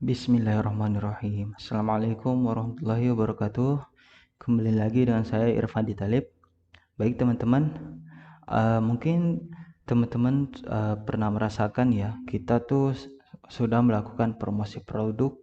Bismillahirrahmanirrahim. Assalamualaikum warahmatullahi wabarakatuh. Kembali lagi dengan saya Irfan Ditalib. Baik teman-teman, mungkin teman-teman pernah merasakan ya, kita tuh sudah melakukan promosi produk,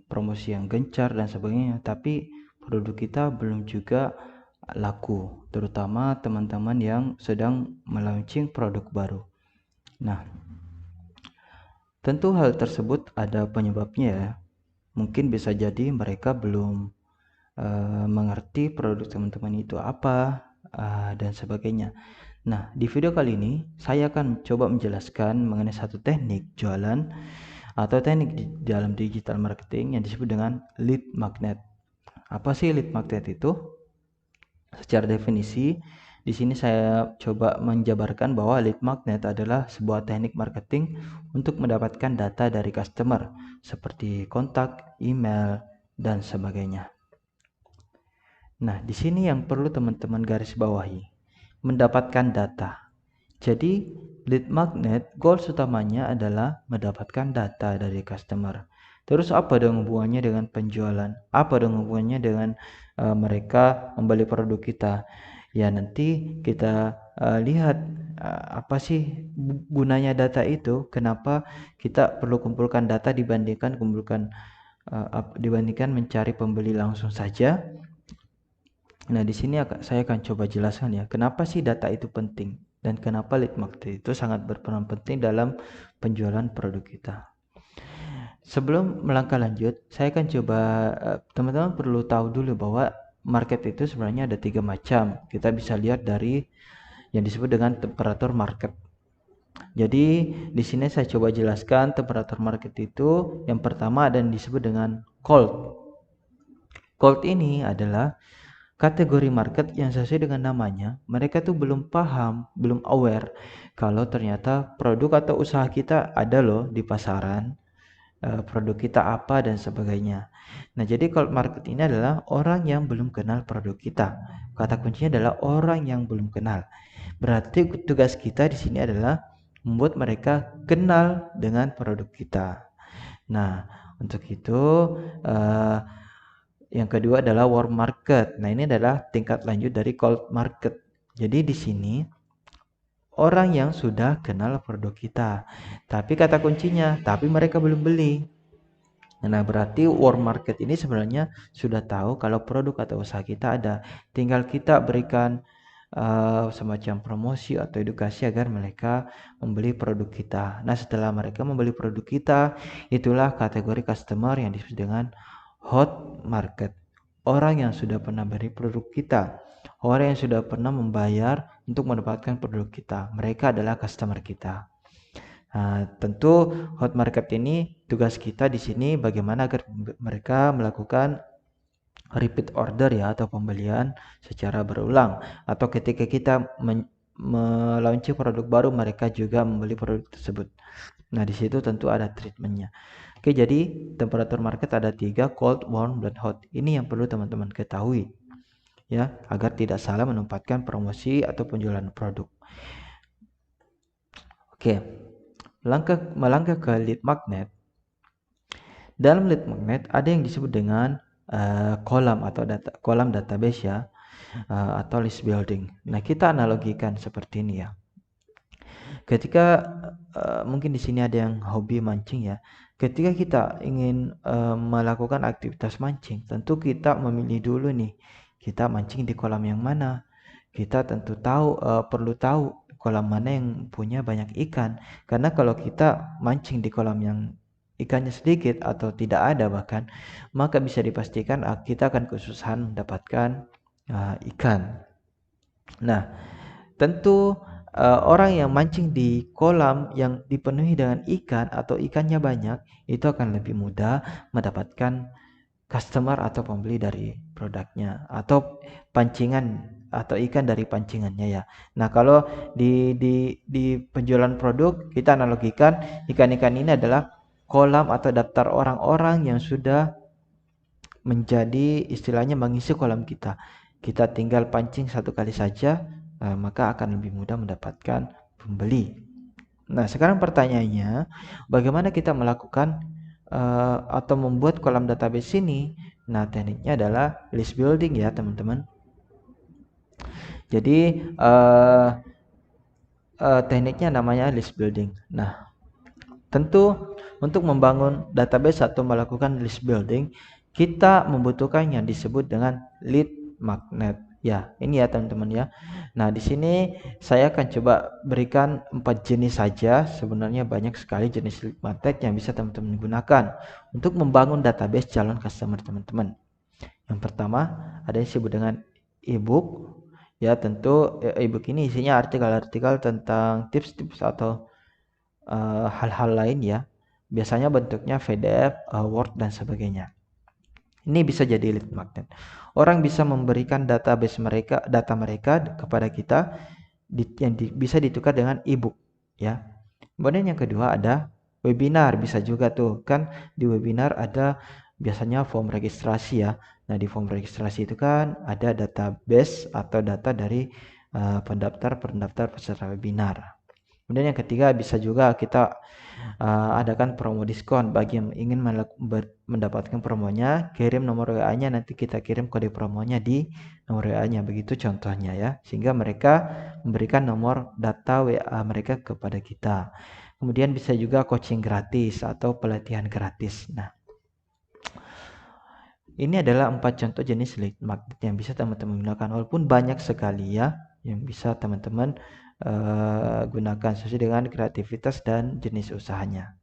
promosi yang gencar dan sebagainya, tapi produk kita belum juga laku, terutama teman-teman yang sedang melaunching produk baru. Nah, tentu hal tersebut ada penyebabnya ya. Mungkin bisa jadi mereka belum mengerti produk teman-teman itu apa dan sebagainya. Nah, di video kali ini saya akan coba menjelaskan mengenai satu teknik jualan atau teknik di dalam digital marketing yang disebut dengan lead magnet. Apa sih lead magnet itu? Secara definisi, di sini saya coba menjabarkan bahwa lead magnet adalah sebuah teknik marketing untuk mendapatkan data dari customer seperti kontak, email, dan sebagainya. Nah, di sini yang perlu teman-teman garis bawahi, mendapatkan data. Jadi, lead magnet goals utamanya adalah mendapatkan data dari customer. Terus apa dong hubungannya dengan penjualan? Apa dong hubungannya dengan mereka membeli produk kita? Ya, nanti kita lihat apa sih gunanya data itu, kenapa kita perlu kumpulkan data dibandingkan mencari pembeli langsung saja. Nah, di sini saya akan coba jelaskan ya, kenapa sih data itu penting dan kenapa lead magnet itu sangat berperan penting dalam penjualan produk kita. Sebelum melangkah lanjut, saya akan coba teman-teman perlu tahu dulu bahwa market itu sebenarnya ada 3 macam. Kita bisa lihat dari yang disebut dengan temperatur market. Jadi di sini saya coba jelaskan temperatur market itu. Yang pertama ada yang disebut dengan cold. Cold ini adalah kategori market yang sesuai dengan namanya, mereka tuh belum paham, belum aware kalau ternyata produk atau usaha kita ada loh di pasaran, produk kita apa dan sebagainya. Nah, jadi cold market ini adalah orang yang belum kenal produk kita. Kata kuncinya adalah orang yang belum kenal. Berarti tugas kita di sini adalah membuat mereka kenal dengan produk kita. Nah, untuk itu yang kedua adalah warm market. Nah, ini adalah tingkat lanjut dari cold market. Jadi di sini orang yang sudah kenal produk kita. Tapi kata kuncinya, tapi mereka belum beli. Nah, berarti warm market ini sebenarnya sudah tahu kalau produk atau usaha kita ada. Tinggal kita berikan semacam promosi atau edukasi agar mereka membeli produk kita. Nah, setelah mereka membeli produk kita, itulah kategori customer yang disebut dengan hot market. Orang yang sudah pernah beli produk kita, orang yang sudah pernah membayar untuk mendapatkan produk kita, mereka adalah customer kita. Nah, tentu hot market ini tugas kita di sini bagaimana agar mereka melakukan repeat order ya atau pembelian secara berulang, atau ketika kita melaunching produk baru mereka juga membeli produk tersebut. Nah, di situ tentu ada treatmentnya. Oke, jadi temperatur market ada 3, cold, warm, dan hot. Ini yang perlu teman-teman ketahui ya, agar tidak salah menempatkan promosi atau penjualan produk. Oke, melangkah ke lead magnet. Dalam lead magnet ada yang disebut dengan kolam atau kolam database ya, atau list building. Nah, kita analogikan seperti ini ya. Ketika mungkin di sini ada yang hobi mancing ya. Ketika kita ingin melakukan aktivitas mancing, tentu kita memilih dulu nih, kita mancing di kolam yang mana. Kita tentu perlu tahu kolam mana yang punya banyak ikan. Karena kalau kita mancing di kolam yang ikannya sedikit atau tidak ada bahkan, maka bisa dipastikan kita akan kesusahan mendapatkan ikan. Nah, tentu orang yang mancing di kolam yang dipenuhi dengan ikan atau ikannya banyak, itu akan lebih mudah mendapatkan customer atau pembeli dari produknya atau pancingan atau ikan dari pancingannya ya. Nah, kalau di penjualan produk kita analogikan ikan-ikan ini adalah kolam atau daftar orang-orang yang sudah menjadi istilahnya mengisi kolam kita. Kita tinggal pancing satu kali saja, maka akan lebih mudah mendapatkan pembeli. Nah, sekarang pertanyaannya, bagaimana kita melakukan atau membuat kolam database ini. Nah, tekniknya adalah list building ya, teman-teman. Jadi tekniknya namanya list building. Nah, tentu untuk membangun database atau melakukan list building, kita membutuhkan yang disebut dengan lead magnet. Ya, ini ya teman-teman ya. Nah, di sini saya akan coba berikan 4 jenis saja. Sebenarnya banyak sekali jenis lead magnet yang bisa teman-teman gunakan untuk membangun database calon customer teman-teman. Yang pertama ada yang disebut dengan ebook. Ya, tentu ebook ini isinya artikel-artikel tentang tips-tips atau hal-hal lain ya. Biasanya bentuknya PDF, Word dan sebagainya. Ini bisa jadi lead magnet. Orang bisa memberikan data mereka kepada kita yang bisa ditukar dengan ebook ya. Kemudian yang kedua ada webinar, bisa juga tuh kan di webinar ada biasanya form registrasi ya. Nah, di form registrasi itu kan ada database atau data dari pendaftar peserta webinar. Kemudian yang ketiga bisa juga kita adakan promo diskon bagi yang ingin mendapatkan promonya, kirim nomor WA-nya, nanti kita kirim kode promonya di nomor WA-nya, begitu contohnya ya, sehingga mereka memberikan nomor data WA mereka kepada kita. Kemudian bisa juga coaching gratis atau pelatihan gratis. Nah, ini adalah 4 contoh jenis lead magnet yang bisa teman-teman gunakan, walaupun banyak sekali ya yang bisa teman-teman gunakan sesuai dengan kreativitas dan jenis usahanya.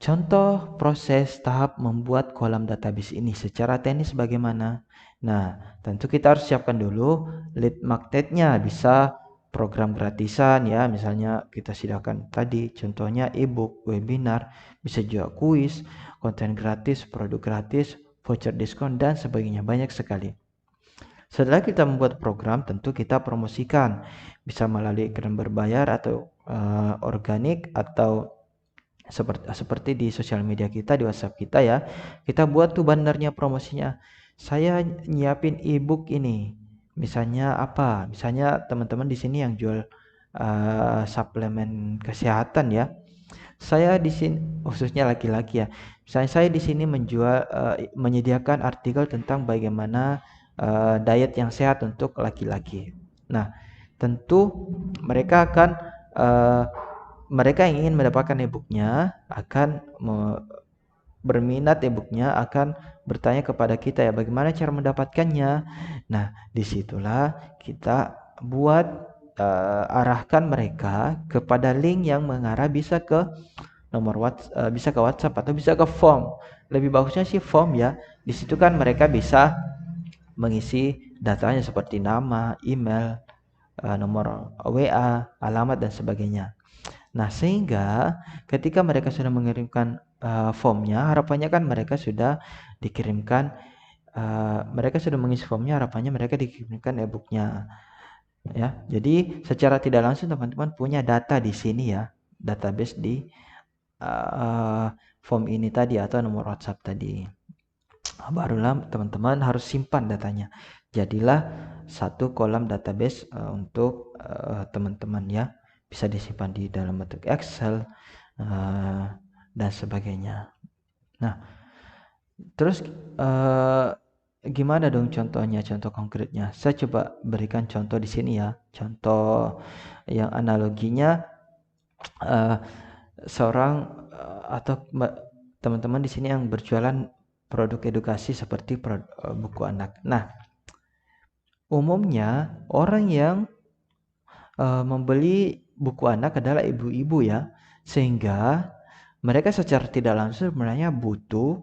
Contoh proses tahap membuat kolam database ini secara teknis bagaimana? Nah, tentu kita harus siapkan dulu lead magnetnya, bisa program gratisan ya, misalnya kita sediakan tadi contohnya ebook, webinar, bisa juga kuis, konten gratis, produk gratis, voucher diskon dan sebagainya, banyak sekali. Setelah kita membuat program, tentu kita promosikan, bisa melalui iklan berbayar atau organik atau seperti di sosial media kita, di WhatsApp kita ya. Kita buat tuh bannernya, promosinya. Saya nyiapin ebook ini. Misalnya apa? Misalnya teman-teman di sini yang jual suplemen kesehatan ya. Saya di sini khususnya laki-laki ya. Misalnya saya di sini menyediakan artikel tentang bagaimana diet yang sehat untuk laki-laki. Nah, tentu mereka akan mereka yang ingin mendapatkan e-booknya akan berminat e-booknya akan bertanya kepada kita ya, bagaimana cara mendapatkannya. Nah, disitulah kita buat arahkan mereka kepada link yang mengarah bisa ke nomor WhatsApp, bisa ke WhatsApp atau bisa ke form. Lebih bagusnya sih form ya. Di situ kan mereka bisa mengisi datanya seperti nama, email, nomor WA, alamat dan sebagainya. Nah, sehingga ketika mereka sudah mengirimkan formnya, harapannya kan mereka sudah dikirimkan, mereka sudah mengisi formnya, harapannya mereka dikirimkan e-booknya. Ya, jadi secara tidak langsung teman-teman punya data di sini ya, database di form ini tadi atau nomor WhatsApp tadi. Barulah teman-teman harus simpan datanya. Jadilah satu kolam database untuk teman-teman ya. Bisa disimpan di dalam bentuk Excel dan sebagainya. Nah, terus gimana dong contohnya, contoh konkretnya? Saya coba berikan contoh di sini ya. Contoh yang analoginya seorang atau teman-teman di sini yang berjualan produk edukasi seperti buku anak. Nah, umumnya orang yang membeli buku anak adalah ibu-ibu ya, sehingga mereka secara tidak langsung sebenarnya butuh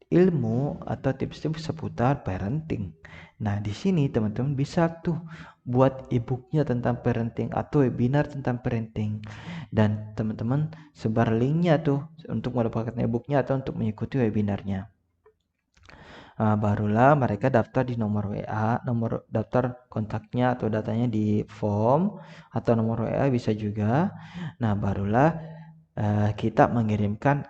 ilmu atau tips-tips seputar parenting. Nah, di sini teman-teman bisa tuh buat e-booknya tentang parenting atau webinar tentang parenting, dan teman-teman sebar linknya tuh untuk mendapatkan e-booknya atau untuk mengikuti webinarnya. Barulah mereka daftar di nomor WA, nomor daftar kontaknya atau datanya di form atau nomor WA bisa juga. Nah, barulah kita mengirimkan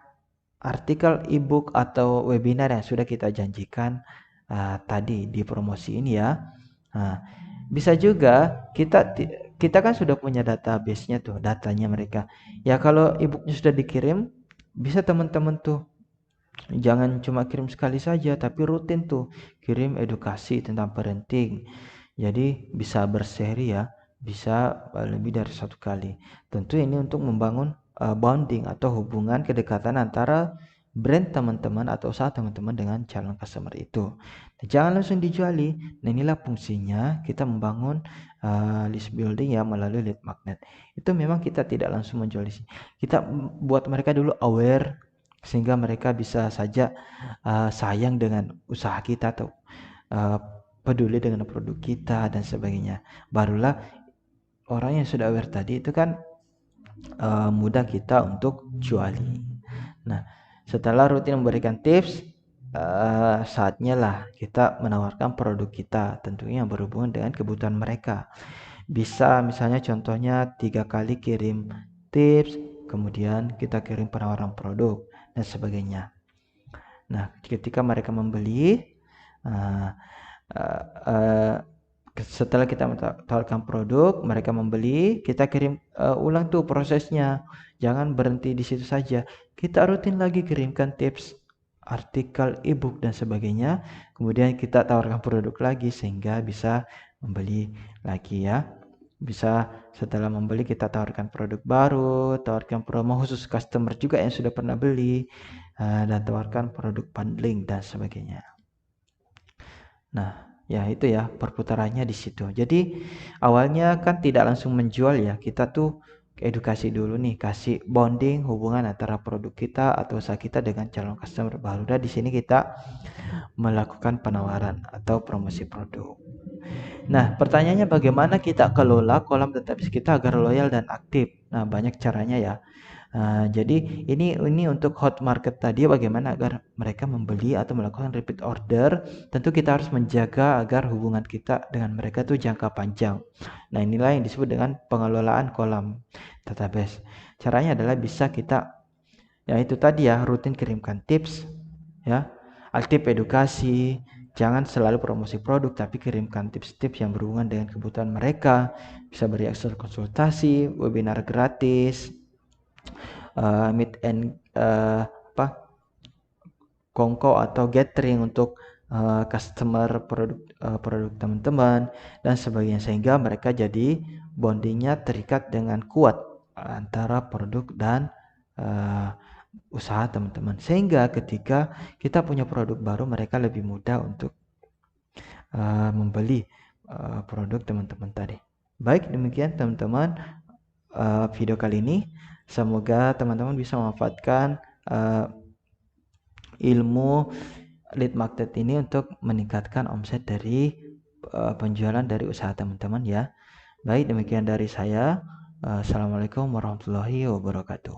artikel e-book atau webinar yang sudah kita janjikan tadi di promosi ini ya. Nah, bisa juga kita kan sudah punya database-nya tuh, datanya mereka. Ya, kalau e-booknya sudah dikirim, bisa teman-teman tuh jangan cuma kirim sekali saja, tapi rutin tuh kirim edukasi tentang parenting. Jadi bisa berseri ya, bisa lebih dari satu kali. Tentu ini untuk membangun bonding atau hubungan kedekatan antara brand teman-teman atau usaha teman-teman dengan calon customer itu. Jangan langsung dijuali. Nah, inilah fungsinya kita membangun list building ya melalui lead magnet. Itu memang kita tidak langsung menjual di sini. Kita buat mereka dulu aware sehingga mereka bisa saja sayang dengan usaha kita atau peduli dengan produk kita dan sebagainya. Barulah orang yang sudah aware tadi itu kan mudah kita untuk juali. Nah, setelah rutin memberikan tips, saatnya lah kita menawarkan produk kita, tentunya yang berhubungan dengan kebutuhan mereka. Bisa misalnya contohnya 3 kali kirim tips, kemudian kita kirim penawaran produk dan sebagainya. Nah, ketika mereka membeli, setelah kita tawarkan produk, mereka membeli, kita kirim ulang tuh prosesnya. Jangan berhenti di situ saja. Kita rutin lagi kirimkan tips, artikel, ebook dan sebagainya. Kemudian kita tawarkan produk lagi sehingga bisa membeli lagi ya. Bisa setelah membeli kita tawarkan produk baru, tawarkan promo khusus customer juga yang sudah pernah beli, dan tawarkan produk bundling dan sebagainya. Nah, ya itu ya perputarannya di situ. Jadi awalnya kan tidak langsung menjual ya, kita tuh edukasi dulu nih, kasih bonding hubungan antara produk kita atau usaha kita dengan calon customer baru. Dan di sini kita melakukan penawaran atau promosi produk. Nah, pertanyaannya bagaimana kita kelola kolam database kita agar loyal dan aktif? Nah, banyak caranya ya. Jadi ini untuk hot market tadi bagaimana agar mereka membeli atau melakukan repeat order. Tentu kita harus menjaga agar hubungan kita dengan mereka tuh jangka panjang. Nah, inilah yang disebut dengan pengelolaan kolam database. Caranya adalah bisa kita ya itu tadi ya, rutin kirimkan tips ya, aktif edukasi, jangan selalu promosi produk tapi kirimkan tips-tips yang berhubungan dengan kebutuhan mereka. Bisa beri akses konsultasi, webinar gratis, meet and kongko atau gathering untuk customer produk teman-teman dan sebagainya, sehingga mereka jadi bondingnya terikat dengan kuat antara produk dan usaha teman-teman, sehingga ketika kita punya produk baru mereka lebih mudah untuk membeli produk teman-teman tadi. Baik, demikian teman-teman video kali ini. Semoga teman-teman bisa memanfaatkan ilmu lead magnet ini untuk meningkatkan omset dari penjualan dari usaha teman-teman ya. Baik, demikian dari saya. Assalamualaikum warahmatullahi wabarakatuh.